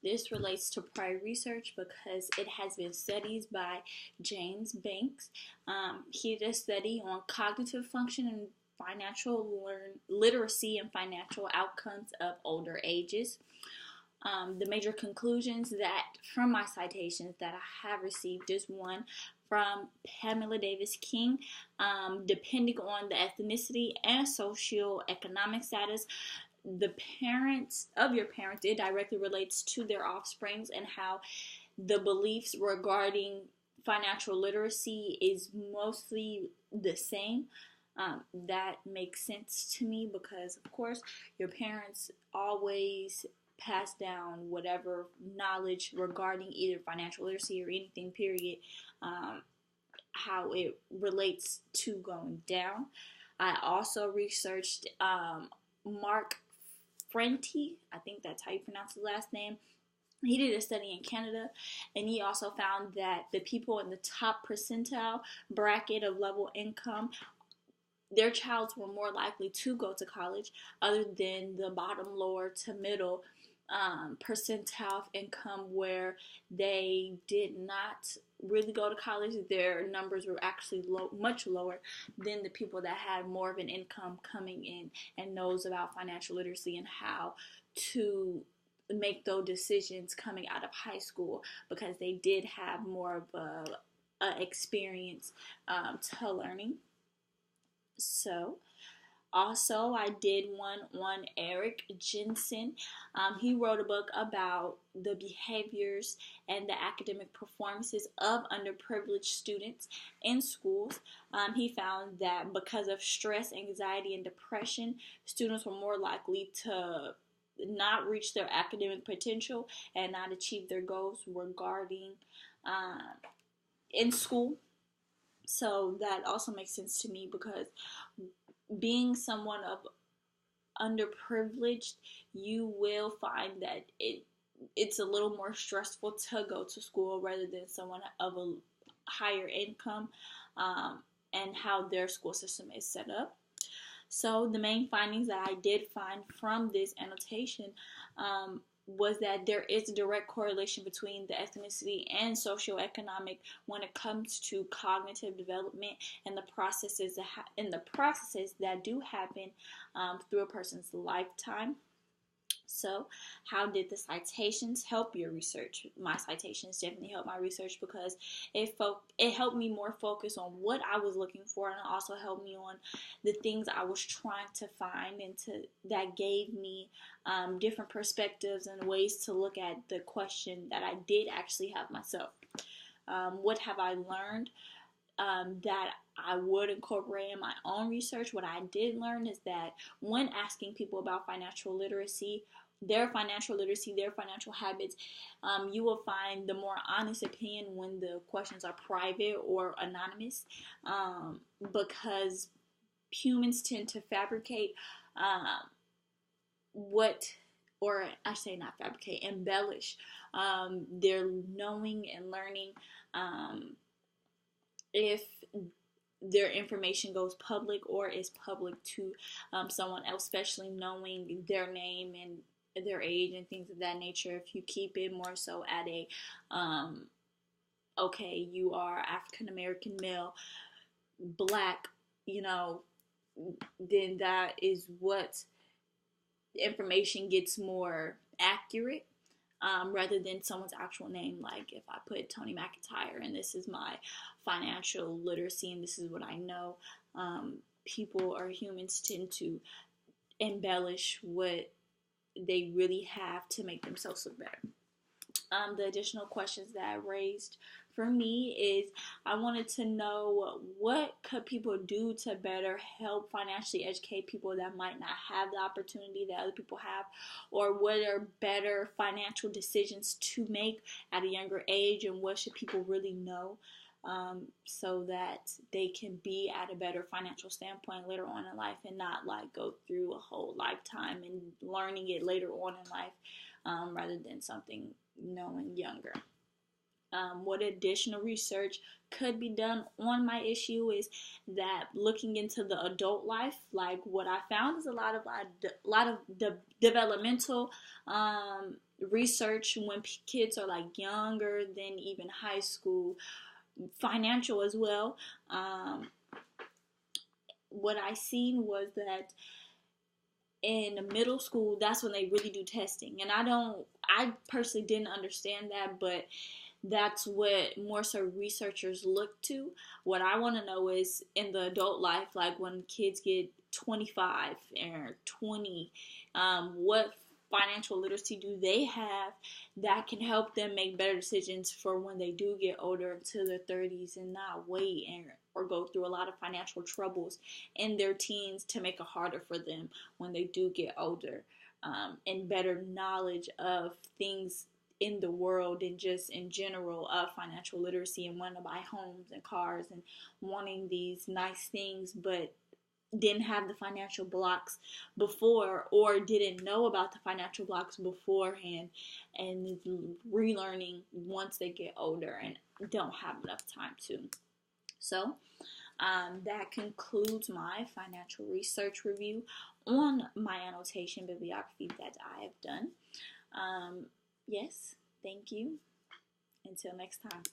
This relates to prior research because it has been studied by James Banks. He did a study on cognitive function and literacy and financial outcomes of older ages. The major conclusions that from my citations that I have received is one from Pamela Davis King. Depending on the ethnicity and socioeconomic status, the parents of your parents, it directly relates to their offsprings and how the beliefs regarding financial literacy is mostly the same. That makes sense to me because, of course, your parents always pass down whatever knowledge regarding either financial literacy or anything, period, how it relates to going down. I also researched Mark Frenty, I think that's how you pronounce his last name. He did a study in Canada, and he also found that the people in the top percentile bracket of level income, their childs were more likely to go to college other than the bottom, lower to middle percentile of income where they did not really go to college. Their numbers were actually much lower than the people that had more of an income coming in and knows about financial literacy and how to make those decisions coming out of high school because they did have more of a experience to learning. So also, I did one on Eric Jensen. He wrote a book about the behaviors and the academic performances of underprivileged students in schools. He found that because of stress, anxiety, and depression, students were more likely to not reach their academic potential and not achieve their goals regarding in school. So that also makes sense to me because being someone of underprivileged, you will find that it's a little more stressful to go to school rather than someone of a higher income and how their school system is set up. So the main findings that I did find from this annotation was that there is a direct correlation between the ethnicity and socioeconomic when it comes to cognitive development and the processes that do happen through a person's lifetime. So, how did the citations help your research? My citations definitely helped my research because it helped me more focus on what I was looking for, and it also helped me on the things I was trying to find, and that gave me different perspectives and ways to look at the question that I did actually have myself. What have I learned that I would incorporate in my own research? What I did learn is that when asking people about financial literacy, their financial habits, you will find the more honest opinion when the questions are private or anonymous, because humans tend to fabricate embellish their knowing and learning if their information goes public or is public to someone else, especially knowing their name and their age and things of that nature. If you keep it more so at a okay, you are African American male, black, then that is what information gets more accurate, rather than someone's actual name. Like if I put Tony McIntyre and this is my financial literacy and this is what I know, people or humans tend to embellish what they really have to make themselves look better. The additional questions that I raised for me is I wanted to know what could people do to better help financially educate people that might not have the opportunity that other people have, or what are better financial decisions to make at a younger age, and what should people really know so that they can be at a better financial standpoint later on in life and not like go through a whole lifetime and learning it later on in life, rather than something knowing younger. What additional research could be done on my issue is that looking into the adult life, like what I found is a lot of developmental research when kids are like younger than even high school, financial as well. What I seen was that in middle school, that's when they really do testing. And I personally didn't understand that, but that's what more so researchers look to. What I want to know is in the adult life, like when kids get 25 or 20, what financial literacy do they have that can help them make better decisions for when they do get older into their 30s and not wait or go through a lot of financial troubles in their teens to make it harder for them when they do get older, and better knowledge of things in the world and just in general of financial literacy and wanting to buy homes and cars and wanting these nice things, but didn't have the financial blocks before or didn't know about the financial blocks beforehand, and relearning once they get older and don't have enough time to. So that concludes my financial research review on my annotation bibliography that I have done. Yes, thank you. Until next time.